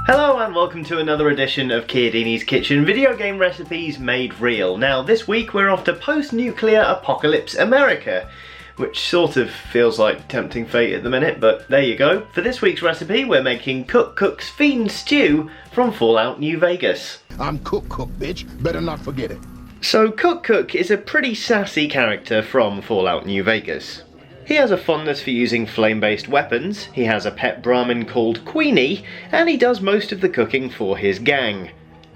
Hello and welcome to another edition of Chiodini's Kitchen, video game recipes made real. Now this week we're off to post-nuclear apocalypse America, which sort of feels like tempting fate at the minute, but there you go. For this week's recipe we're making Cook Cook's Fiend Stew from Fallout New Vegas. I'm Cook Cook, bitch. Better not forget it. So Cook Cook is a pretty sassy character from Fallout New Vegas. He has a fondness for using flame-based weapons, he has a pet Brahmin called Queenie, and he does most of the cooking for his gang.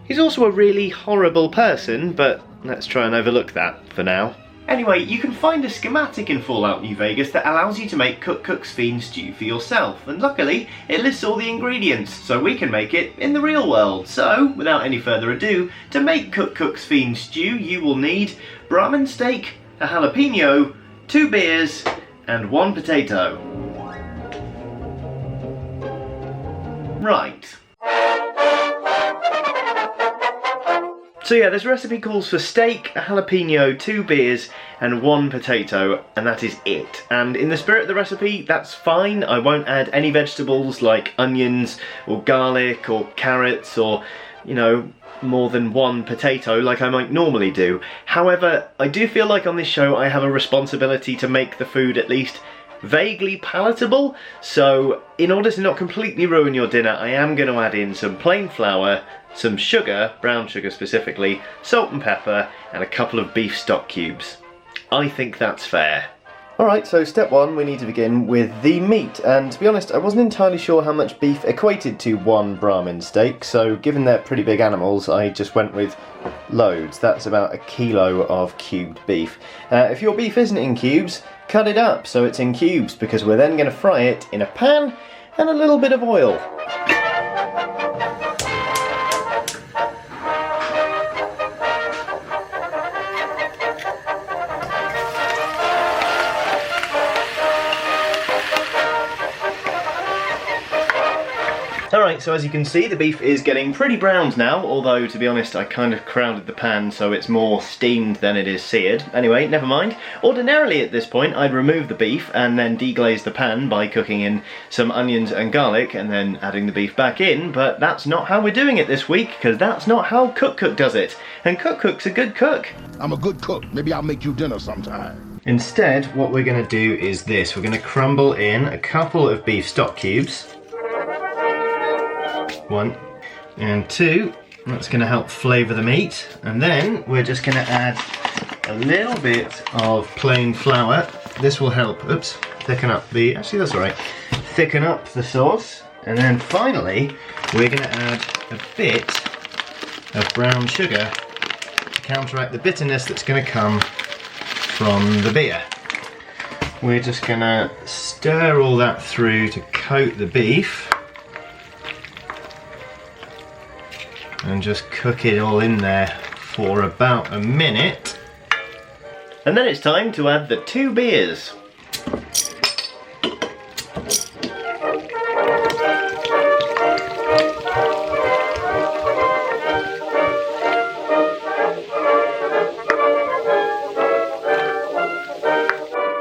He's also a really horrible person, but let's try and overlook that for now. Anyway, you can find a schematic in Fallout New Vegas that allows you to make Cook Cook's Fiend Stew for yourself, and luckily it lists all the ingredients, so we can make it in the real world. So, without any further ado, to make Cook Cook's Fiend Stew you will need Brahmin steak, a jalapeno, 2 beers, and 1 potato. Right. So yeah, this recipe calls for steak, a jalapeno, 2 beers, and 1 potato, and that is it. And in the spirit of the recipe, that's fine. I won't add any vegetables like onions, or garlic, or carrots, or, you know, more than 1 potato like I might normally do. However, I do feel like on this show I have a responsibility to make the food at least vaguely palatable, so in order to not completely ruin your dinner I am going to add in some plain flour, some sugar, brown sugar specifically, salt and pepper, and a couple of beef stock cubes. I think that's fair. Alright, so step 1, we need to begin with the meat, and to be honest I wasn't entirely sure how much beef equated to 1 Brahmin steak, so given they're pretty big animals I just went with loads. That's about 1 kilo of cubed beef. If your beef isn't in cubes, cut it up so it's in cubes, because we're then going to fry it in a pan and a little bit of oil. Alright, so as you can see the beef is getting pretty browned now, although to be honest I kind of crowded the pan so it's more steamed than it is seared. Anyway, never mind. Ordinarily at this point I'd remove the beef and then deglaze the pan by cooking in some onions and garlic and then adding the beef back in, but that's not how we're doing it this week, because that's not how Cook Cook does it. And Cook Cook's a good cook. I'm a good cook. Maybe I'll make you dinner sometime. Instead, what we're going to do is this. We're going to crumble in a couple of beef stock cubes. 1 and 2, that's going to help flavour the meat, and then we're just going to add a little bit of plain flour. This will help, thicken up the, actually that's alright, thicken up the sauce, and then finally we're going to add a bit of brown sugar to counteract the bitterness that's going to come from the beer. We're just going to stir all that through to coat the beef. And just cook it all in there for about a minute. And then it's time to add the 2 beers.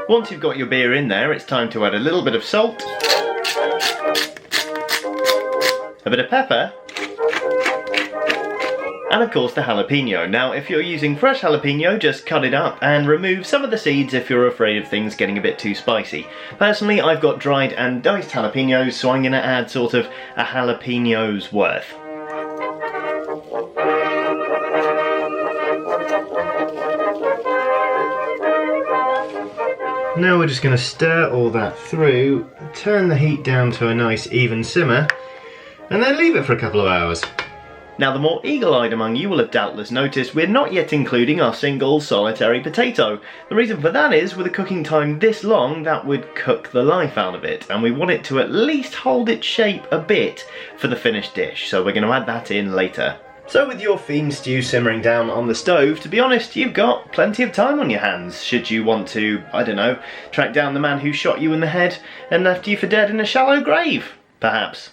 Once you've got your beer in there, it's time to add a little bit of salt, a bit of pepper, and of course the jalapeno. Now if you're using fresh jalapeno, just cut it up and remove some of the seeds if you're afraid of things getting a bit too spicy. Personally I've got dried and diced jalapenos, so I'm going to add sort of a jalapeno's worth. Now we're just going to stir all that through, turn the heat down to a nice even simmer, and then leave it for a couple of hours. Now the more eagle-eyed among you will have doubtless noticed we're not yet including our single solitary potato. The reason for that is, with a cooking time this long, that would cook the life out of it, and we want it to at least hold its shape a bit for the finished dish, so we're going to add that in later. So with your fiend stew simmering down on the stove, to be honest, you've got plenty of time on your hands, should you want to, I don't know, track down the man who shot you in the head and left you for dead in a shallow grave, perhaps.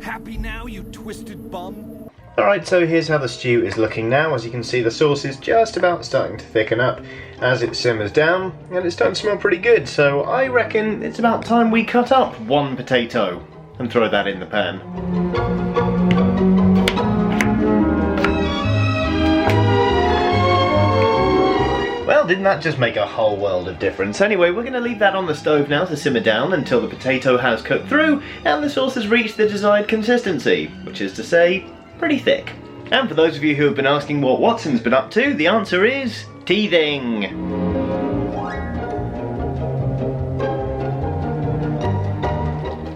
Happy now, you twisted bum? Alright, so here's how the stew is looking now. As you can see, the sauce is just about starting to thicken up as it simmers down, and it's starting to smell pretty good, so I reckon it's about time we cut up 1 potato and throw that in the pan. Well, didn't that just make a whole world of difference? Anyway, we're going to leave that on the stove now to simmer down until the potato has cooked through and the sauce has reached the desired consistency, which is to say, pretty thick. And for those of you who have been asking what Watson's been up to, the answer is teething.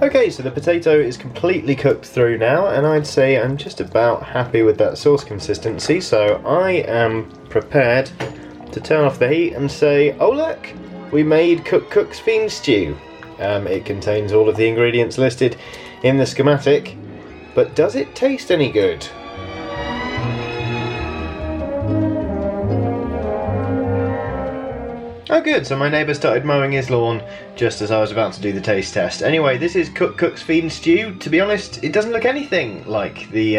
Okay, so the potato is completely cooked through now, and I'd say I'm just about happy with that sauce consistency, so I am prepared to turn off the heat and say, oh look, we made Cook Cook's Fiend Stew. It contains all of the ingredients listed in the schematic, but does it taste any good? Oh good, so my neighbour started mowing his lawn just as I was about to do the taste test. Anyway, this is Cook Cook's Fiend Stew. To be honest, it doesn't look anything like the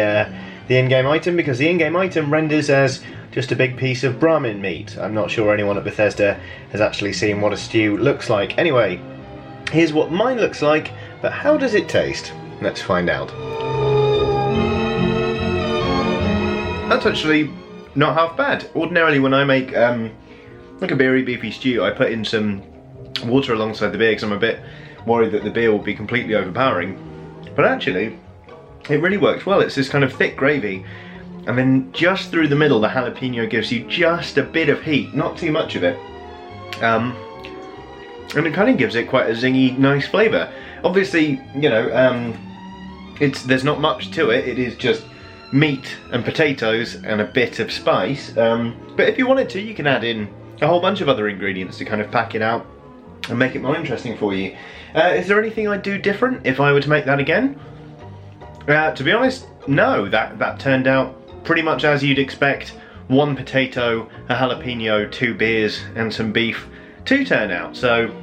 in-game item, because the in-game item renders as just a big piece of Brahmin meat. I'm not sure anyone at Bethesda has actually seen what a stew looks like. Anyway, here's what mine looks like, but how does it taste? Let's find out. That's actually not half bad. Ordinarily when I make like a beery beefy stew, I put in some water alongside the beer because I'm a bit worried that the beer will be completely overpowering. But actually, it really works well. It's this kind of thick gravy, and then just through the middle the jalapeno gives you just a bit of heat, not too much of it. And it kind of gives it quite a zingy, nice flavour. Obviously, you know, there's not much to it. It is just meat and potatoes and a bit of spice. But if you wanted to, you can add in a whole bunch of other ingredients to kind of pack it out and make it more interesting for you. Is there anything I'd do different if I were to make that again? To be honest, no. That turned out pretty much as you'd expect one potato, a jalapeno, 2 beers and some beef to turn out. So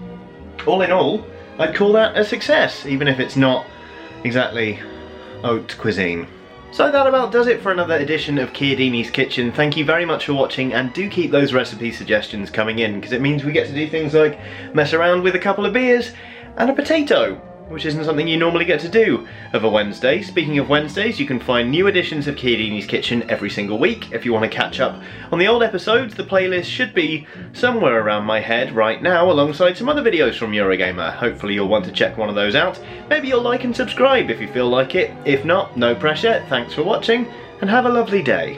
all in all, I'd call that a success, even if it's not exactly haute cuisine. So that about does it for another edition of Chiodini's Kitchen. Thank you very much for watching, and do keep those recipe suggestions coming in, because it means we get to do things like mess around with a couple of beers and a potato, which isn't something you normally get to do of a Wednesday. Speaking of Wednesdays, you can find new editions of Chiodini's Kitchen every single week. If you want to catch up on the old episodes, the playlist should be somewhere around my head right now, alongside some other videos from Eurogamer. Hopefully you'll want to check one of those out. Maybe you'll like and subscribe if you feel like it. If not, no pressure. Thanks for watching, and have a lovely day.